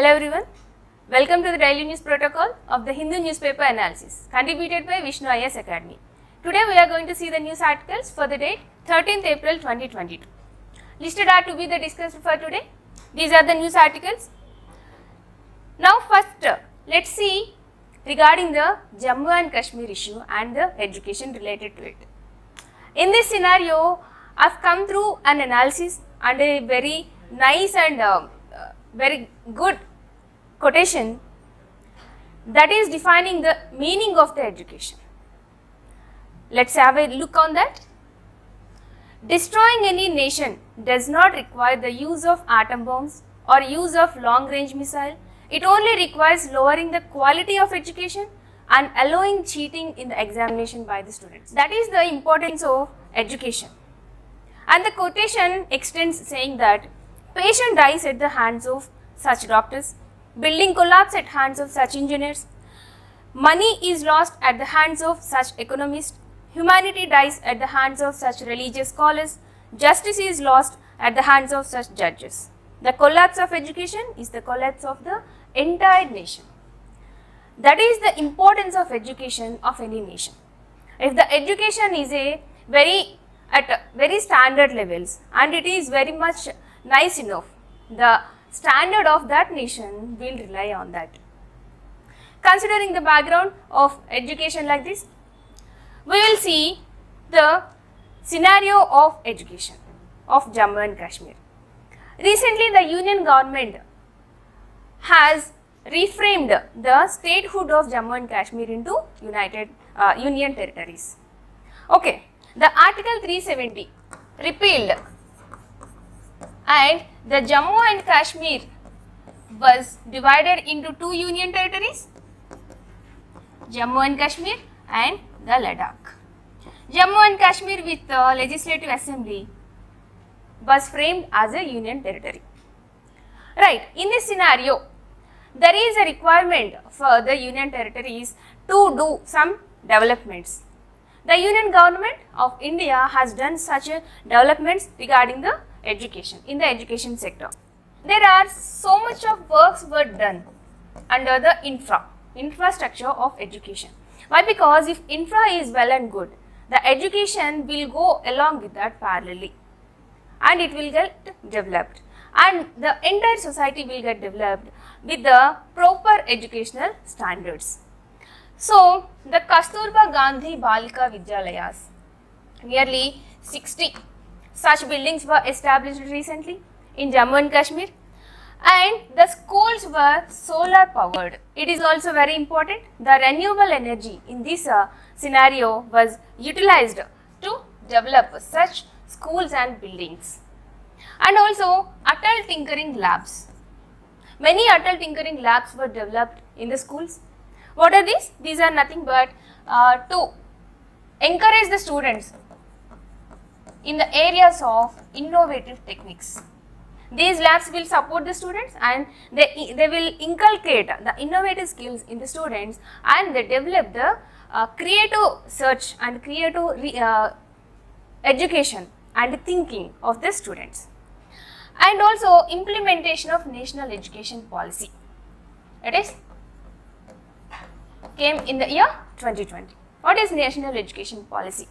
Hello everyone, welcome to the daily news protocol of the Hindu newspaper analysis contributed by Vishnu IS Academy. Today we are going to see the news articles for the date 13th April 2022. Listed are to be the discussed for today. These are the news articles. Now first let's see regarding the Jammu and Kashmir issue and the education related to it. In this scenario, I have come through an analysis and a very nice and very good quotation that is defining the meaning of the education. Let's have a look on that. Destroying any nation does not require the use of atom bombs or use of long range missile. It only requires lowering the quality of education and allowing cheating in the examination by the students. That is the importance of education. And the quotation extends saying that patient dies at the hands of such doctors, building collapse at hands of such engineers, money is lost at the hands of such economists, humanity dies at the hands of such religious scholars, justice is lost at the hands of such judges. The collapse of education is the collapse of the entire nation. That is the importance of education of any nation. If the education is at very standard levels and it is very much nice enough, the standard of that nation will rely on that. Considering the background of education like this, we will see the scenario of education of Jammu and Kashmir. Recently, the Union government has reframed the statehood of Jammu and Kashmir into Union territories. Okay, the Article 370 repealed and the Jammu and Kashmir was divided into two union territories, Jammu and Kashmir and the Ladakh. Jammu and Kashmir with the Legislative Assembly was framed as a union territory. Right, in this scenario, there is a requirement for the union territories to do some developments. The Union Government of India has done such developments regarding the education, in the education sector. There are so much of works were done under the infrastructure of education. Why? Because if infra is well and good, the education will go along with that parallelly and it will get developed and the entire society will get developed with the proper educational standards. So, the Kasturba Gandhi Balika Vidyalayas, nearly 60 such buildings were established recently in Jammu and Kashmir and the schools were solar powered. It is also very important. The renewable energy in this scenario was utilized to develop such schools and buildings. And also Atal Tinkering Labs. Many Atal Tinkering Labs were developed in the schools. What are these? These are nothing but to encourage the students in the areas of innovative techniques. These labs will support the students and they will inculcate the innovative skills in the students and they develop the creative search and creative education and thinking of the students. And also implementation of national education policy. It is came in the year 2020. What is national education policy?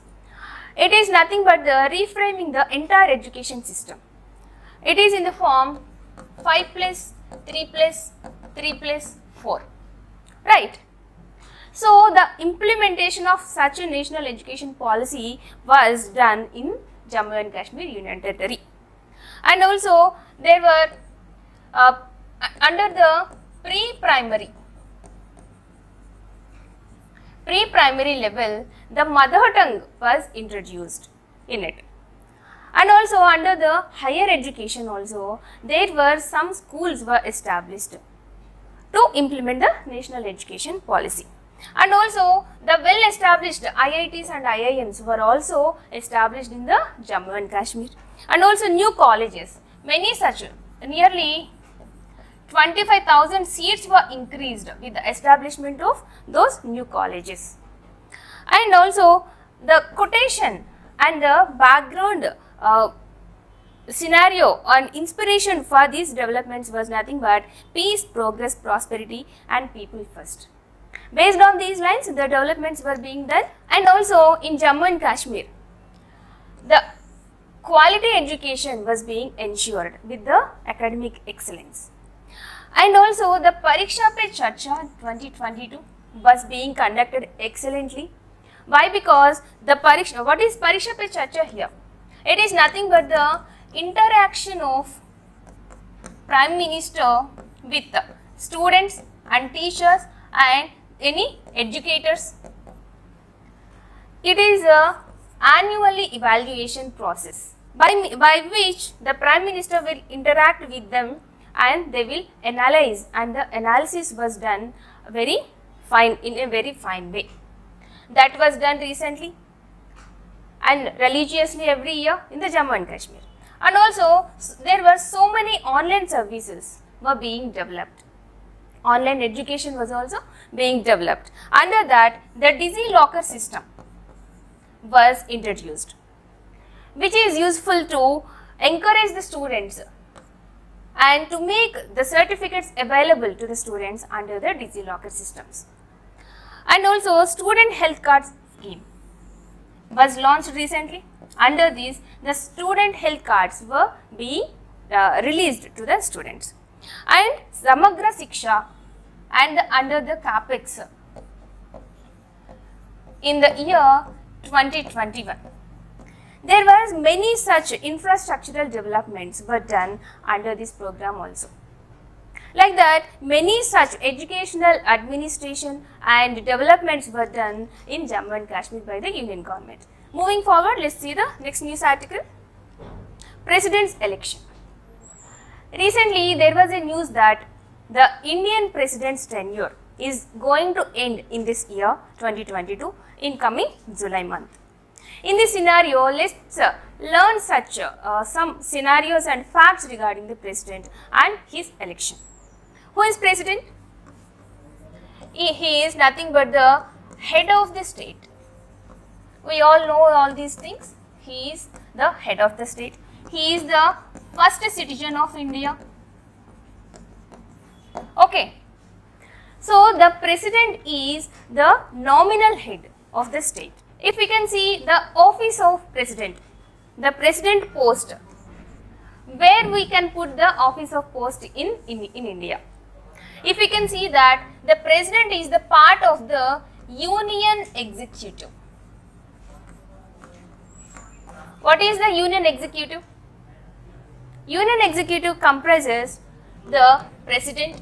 It is nothing but the reframing the entire education system. It is in the form 5 plus 3 plus 3 plus 4. Right. So, the implementation of such a national education policy was done in Jammu and Kashmir Union Territory. And also there were under the pre-primary level, the mother tongue was introduced in it. And also under the higher education also, there were some schools were established to implement the national education policy. And also the well established IITs and IIMs were also established in the Jammu and Kashmir. And also new colleges, many such, nearly 25,000 seats were increased with the establishment of those new colleges. And also the quotation and the background scenario and inspiration for these developments was nothing but peace, progress, prosperity and people first. Based on these lines, the developments were being done, and also in Jammu and Kashmir, the quality education was being ensured with the academic excellence. And also the Pariksha Pe Charcha 2022 was being conducted excellently. Why? Because the Pariksha, what is Pariksha Pe Charcha here? It is nothing but the interaction of Prime Minister with students and teachers and any educators. It is a annually evaluation process by which the Prime Minister will interact with them and they will analyze, and the analysis was done very fine, in a very fine way. That was done recently and religiously every year in the Jammu and Kashmir. And also there were so many online services were being developed. Online education was also being developed. Under that, the DigiLocker system was introduced, which is useful to encourage the students and to make the certificates available to the students under the DigiLocker systems. And also student health card scheme was launched recently. Under this, the student health cards were being released to the students. And Samagra Shiksha and under the CAPEX in the year 2021. There was many such infrastructural developments were done under this program also. Like that, many such educational administration and developments were done in Jammu and Kashmir by the Union government. Moving forward, let's see the next news article. President's election. Recently, there was a news that the Indian president's tenure is going to end in this year 2022 in coming July month. In this scenario, let's learn such some scenarios and facts regarding the president and his election. Who is president? He is nothing but the head of the state. We all know all these things. He is the head of the state. He is the first citizen of India. Okay. So, the president is the nominal head of the state. If we can see the office of president, the president post, where we can put the office of post in India. If we can see that the president is the part of the union executive. What is the union executive? Union executive comprises the president,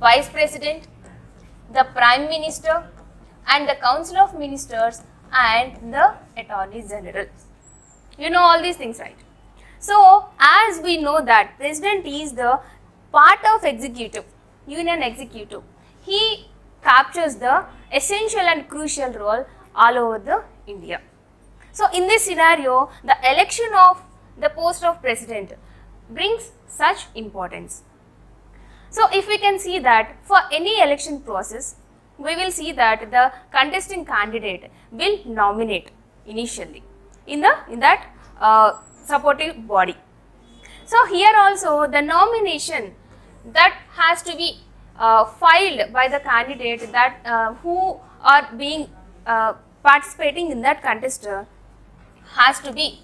vice president, the prime minister and the council of ministers and the attorney general. You know all these things, right? So, as we know that president is the part of executive, union executive, he captures the essential and crucial role all over the India. So, in this scenario, the election of the post of president brings such importance. So, if we can see that for any election process, we will see that the contesting candidate will nominate initially in that supportive body. So, here also the nomination that has to be filed by the candidate that who are being participating in that contest has to be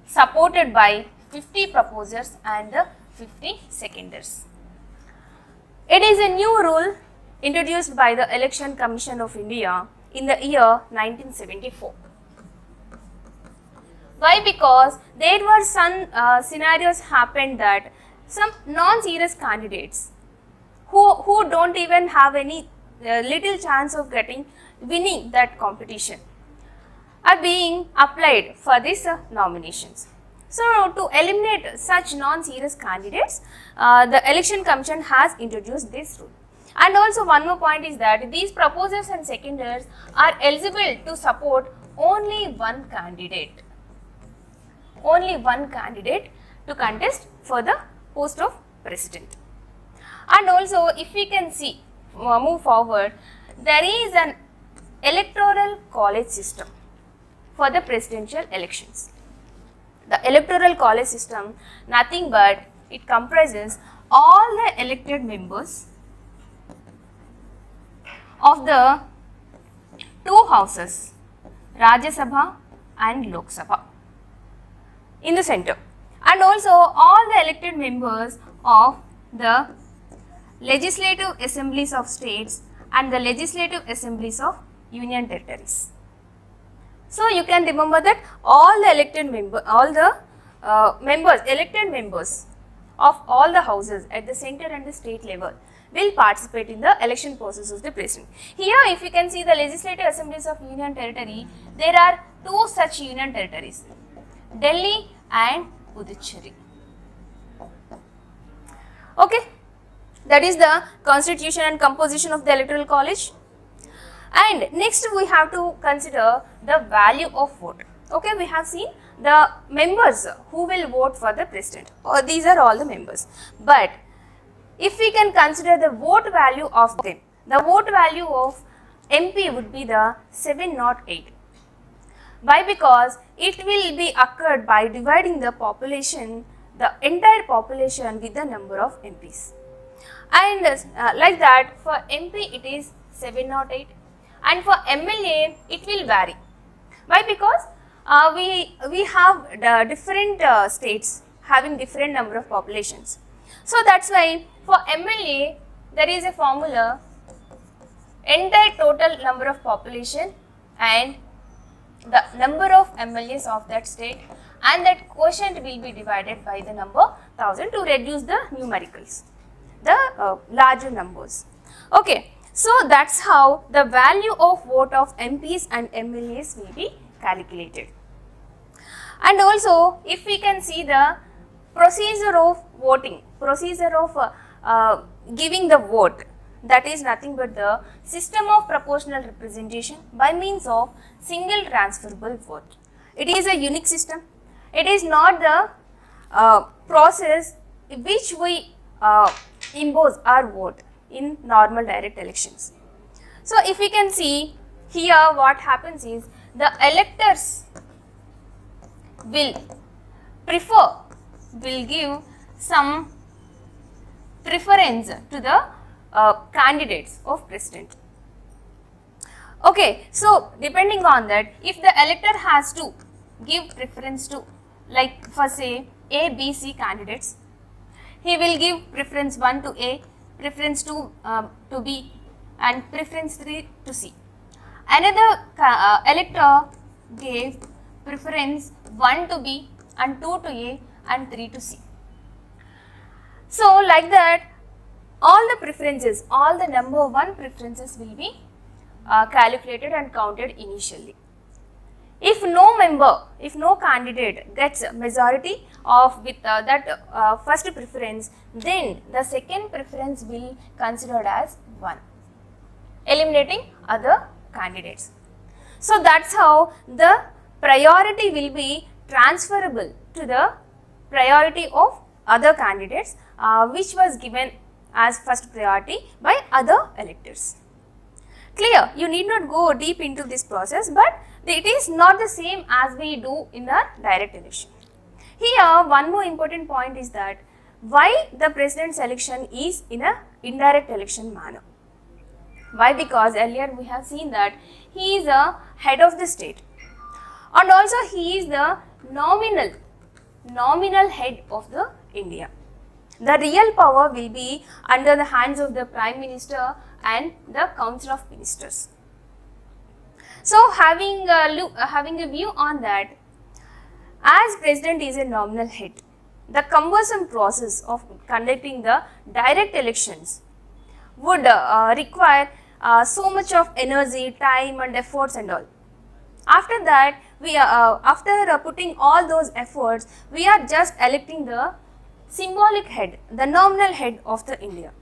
supported by 50 proposers and 50 seconders. It is a new rule introduced by the Election Commission of India in the year 1974. Why? Because there were some scenarios happened that some non-serious candidates who don't even have any little chance of winning that competition are being applied for these nominations. So, to eliminate such non-serious candidates, the Election Commission has introduced this rule. And also one more point is that these proposers and seconders are eligible to support only one candidate. Only one candidate to contest for the post of president. And also if we can see, move forward, there is an electoral college system for the presidential elections. The electoral college system, nothing but it comprises all the elected members of the two houses, Rajya Sabha and Lok Sabha, in the center, and also all the elected members of the legislative assemblies of states and the legislative assemblies of union territories. So you can remember that all the elected elected members of all the houses at the center and the state level will participate in the election process of the president. Here, if you can see the legislative assemblies of union territory, there are two such union territories, Delhi and Puducherry. Okay, that is the constitution and composition of the electoral college. And next we have to consider the value of vote. Okay, we have seen the members who will vote for the president. These are all the members. But if we can consider the vote value of them, the vote value of MP would be the 708. Why? Because it will be occurred by dividing the population, the entire population with the number of MPs. And like that, for MP it is 708. And for MLA, it will vary. Why? Because we have the different states having different number of populations. So that's why for MLA, there is a formula, entire total number of population and the number of MLAs of that state, and that quotient will be divided by the number 1000 to reduce the numericals, the larger numbers. Okay. So that's how the value of vote of MPs and MLAs will be calculated. And also, if we can see the procedure of voting, procedure of giving the vote, that is nothing but the system of proportional representation by means of single transferable vote. It is a unique system. It is not the process which we impose our vote in normal direct elections. So if we can see here, what happens is the electors will give some preference to the candidates of president. Okay, so depending on that, if the elector has to give preference to, like for say A, B, C candidates, he will give preference 1 to A, preference 2 to B, and preference 3 to C. Another elector gave preference 1 to B and 2 to A and 3 to C. So like that, all the preferences, all the number 1 preferences will be calculated and counted initially. If no member, if no candidate gets majority of with that first preference, then the second preference will considered as 1, eliminating other candidates. So that's how the priority will be transferable to the priority of other candidates which was given as first priority by other electors. Clear? You need not go deep into this process, but it is not the same as we do in a direct election. Here, one more important point is that why the president's election is in a indirect election manner. Why? Because earlier we have seen that he is a head of the state, and also he is the nominal head of the India. The real power will be under the hands of the Prime Minister and the Council of Ministers. So having a view on that, as president is a nominal head, the cumbersome process of conducting the direct elections would require so much of energy, time and efforts and all. After that, after putting all those efforts, we are just electing the symbolic head, the nominal head of the India.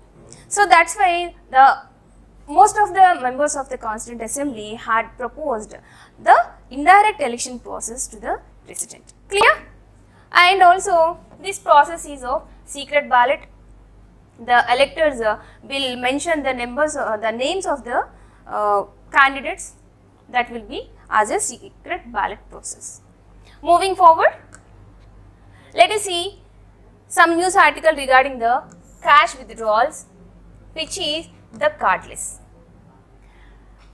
So that's why most of the members of the Constituent Assembly had proposed the indirect election process to the president. Clear? And also this process is of secret ballot. The electors will mention the names of the candidates. That will be as a secret ballot process. Moving forward, me see some news article regarding the cash withdrawals, which is the cardless.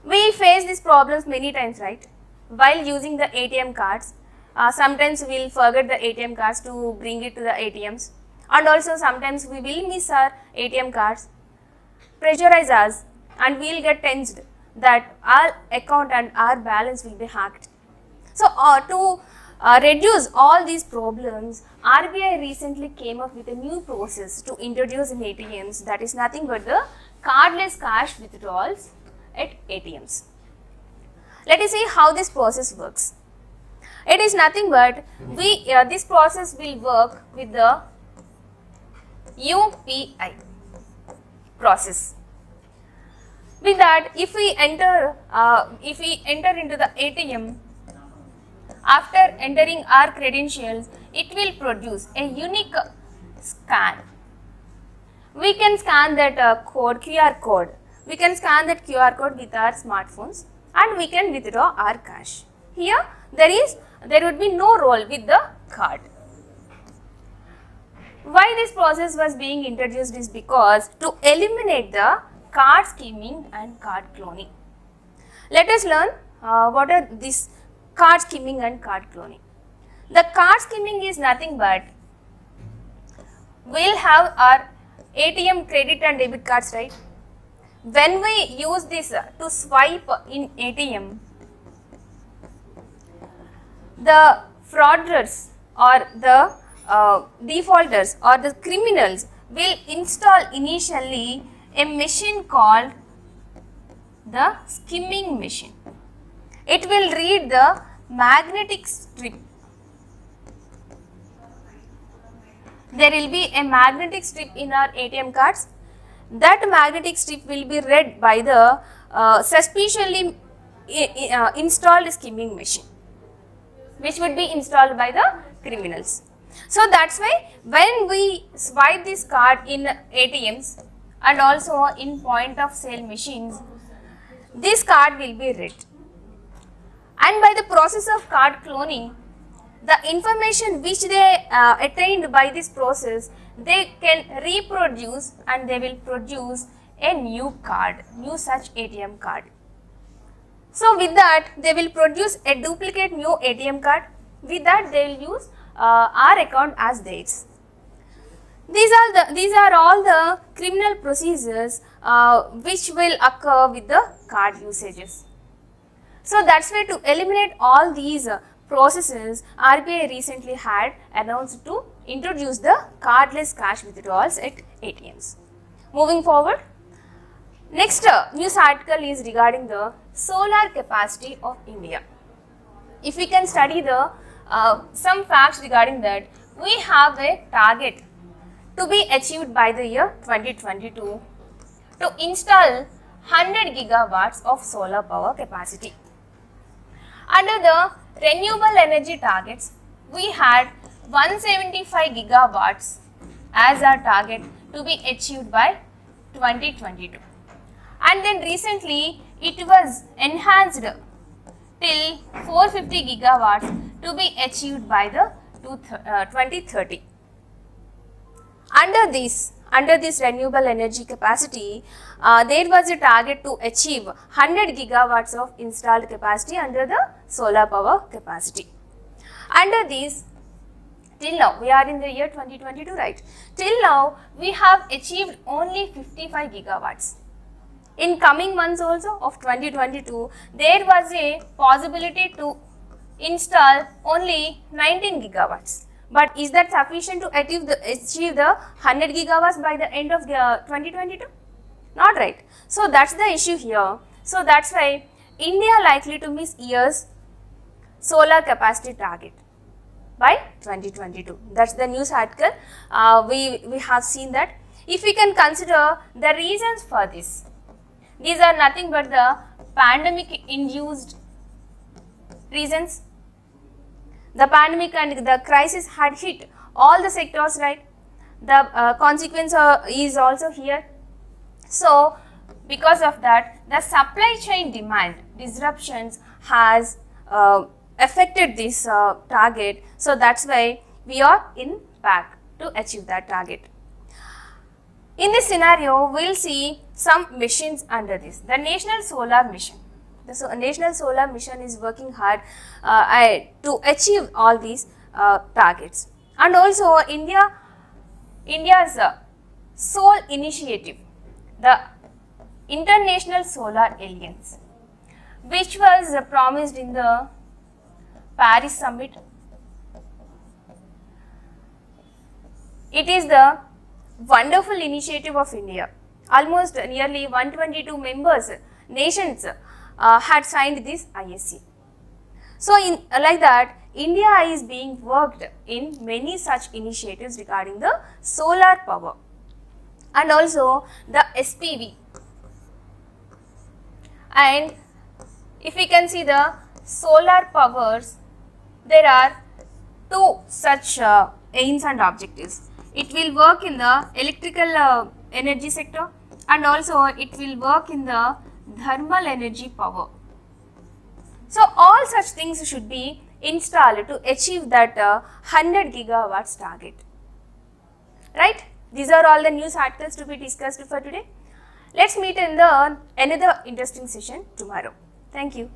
We face these problems many times, right? While using the ATM cards, sometimes we will forget the ATM cards to bring it to the ATMs, and also sometimes we will miss our ATM cards, pressurize us, and we will get tensed that our account and our balance will be hacked. So, to reduce all these problems, RBI recently came up with a new process to introduce in ATMs, that is nothing but the cardless cash withdrawals at ATMs. Let us see how this process works. It is nothing but this process will work with the UPI process. With that, if we enter into the ATM, after entering our credentials, it will produce a unique scan. We can scan that QR code. We can scan that QR code with our smartphones, and we can withdraw our cash. Here, there would be no role with the card. Why this process was being introduced is because to eliminate the card skimming and card cloning. Let us learn what are these card skimming and card cloning. The card skimming is nothing but we'll have our ATM credit and debit cards, right? When we use this to swipe in ATM, the fraudsters or the defaulters or the criminals will install initially a machine called the skimming machine. It will read the magnetic strip. There will be a magnetic strip in our ATM cards. That magnetic strip will be read by the suspiciously installed skimming machine, which would be installed by the criminals. So that's why when we swipe this card in ATMs and also in point of sale machines, this card will be read. And by the process of card cloning, the information which they attained by this process, they can reproduce and they will produce a new card, new such ATM card. So with that, they will produce a duplicate new ATM card. With that, they will use our account as theirs. These are all the criminal procedures which will occur with the card usages. So that's why to eliminate all these processes, RBI recently had announced to introduce the cardless cash withdrawals at ATMs. Moving forward, next news article is regarding the solar capacity of India. If we can study the some facts regarding that, we have a target to be achieved by the year 2022 to install 100 gigawatts of solar power capacity. Under the renewable energy targets, we had 175 gigawatts as our target to be achieved by 2022. And then recently it was enhanced till 450 gigawatts to be achieved by the 2030. Under this renewable energy capacity, there was a target to achieve 100 gigawatts of installed capacity under the solar power capacity. Under this, till now, we are in the year 2022, right? Till now, we have achieved only 55 gigawatts. In coming months also of 2022, there was a possibility to install only 19 gigawatts. But is that sufficient to achieve the 100 gigawatts by the end of the 2022? Not right. So that's the issue here. So that's why India likely to miss year's solar capacity target by 2022. That's the news article. We have seen that. If we can consider the reasons for this, these are nothing but the pandemic induced reasons. The pandemic and the crisis had hit all the sectors, right? The consequence is also here. So, because of that, the supply chain demand disruptions has affected this target. So, that's why we are in back to achieve that target. In this scenario, we will see some missions under this. The National Solar Mission. The National Solar Mission is working hard to achieve all these targets. And also India's sole initiative, the International Solar Alliance, which was promised in the Paris Summit. It is the wonderful initiative of India. Almost nearly 122 nations had signed this ISA. So, like that, India is being worked in many such initiatives regarding the solar power and also the SPV. And if we can see the solar powers, there are two such aims and objectives. It will work in the electrical energy sector and also it will work in the thermal energy power. So, all such things should be installed to achieve that 100 gigawatts target. Right? These are all the news articles to be discussed for today. Let's meet in the another interesting session tomorrow. Thank you.